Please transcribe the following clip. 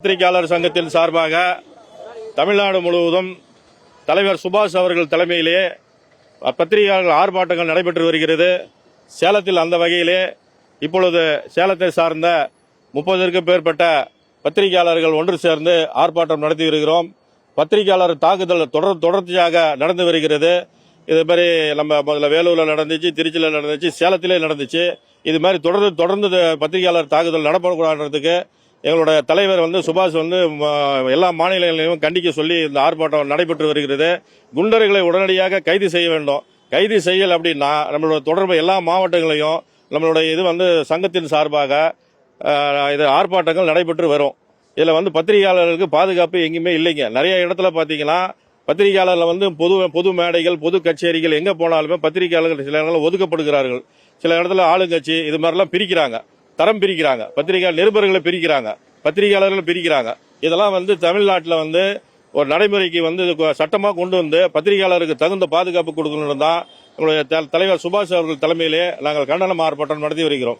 பத்திரிகையாளர் சங்கத்தின் சார்பாக தமிழ்நாடு முழுவதும் தலைவர் சுபாஷ் அவர்கள் தலைமையிலே பத்திரிகையாளர்கள் ஆர்ப்பாட்டங்கள் நடைபெற்று வருகிறது. சேலத்தில் அந்த வகையிலே இப்பொழுது சேலத்தை சார்ந்த 30க்கும் மேற்பட்ட பத்திரிகையாளர்கள் ஒன்று சேர்ந்து ஆர்ப்பாட்டம் நடத்தி வருகிறோம். பத்திரிகையாளர் தாக்குதல் தொடர்ச்சியாக நடந்து வருகிறது. இது மாதிரி நம்ம முதல்ல வேலூரில் நடந்துச்சு, திருச்சியில் நடந்துச்சு, சேலத்திலே நடந்துச்சு. இது மாதிரி தொடர்ந்து பத்திரிகையாளர் தாக்குதல் நடப்பக்கூடாதுன்றதுக்கு எங்களுடைய தலைவர் சுபாஷ் எல்லா மாநிலங்களையும் கண்டிக்க சொல்லி இந்த ஆர்ப்பாட்டம் நடைபெற்று வருகிறது. குண்டர்களை உடனடியாக கைது செய்ய வேண்டும். கைது செய்யல் அப்படின்னா நம்மளோட தொடர்பு எல்லா மாவட்டங்களையும் நம்மளுடைய சங்கத்தின் சார்பாக இது ஆர்ப்பாட்டங்கள் நடைபெற்று வரும். இதில் பத்திரிகையாளர்களுக்கு பாதுகாப்பு எங்கேயுமே இல்லைங்க. நிறைய இடத்துல பார்த்தீங்கன்னா பத்திரிகையாளர்கள் பொது மேடைகள், பொது கச்சேரிகள் எங்கே போனாலுமே பத்திரிகையாளர்கள் சில இடங்களில் ஒதுக்கப்படுகிறார்கள். சில இடத்துல ஆளுங்கட்சி இது மாதிரிலாம் பிரிக்கிறாங்க, தரம் பிரிக்கிறாங்க, பத்திரிகை நிருபர்களை பிரிக்கிறாங்க, பத்திரிகையாளர்களை பிரிக்கிறாங்க. இதெல்லாம் தமிழ்நாட்டில் ஒரு நடைமுறைக்கு சட்டமாக கொண்டு வந்து பத்திரிகையாளருக்கு தகுந்த பாதுகாப்பு கொடுக்கணும் தான் எங்களுடைய தலைவர் சுபாஷ் அவர்கள் தலைமையிலே நாங்கள் கண்டன ஆர்ப்பாட்டம் நடத்தி வருகிறோம்.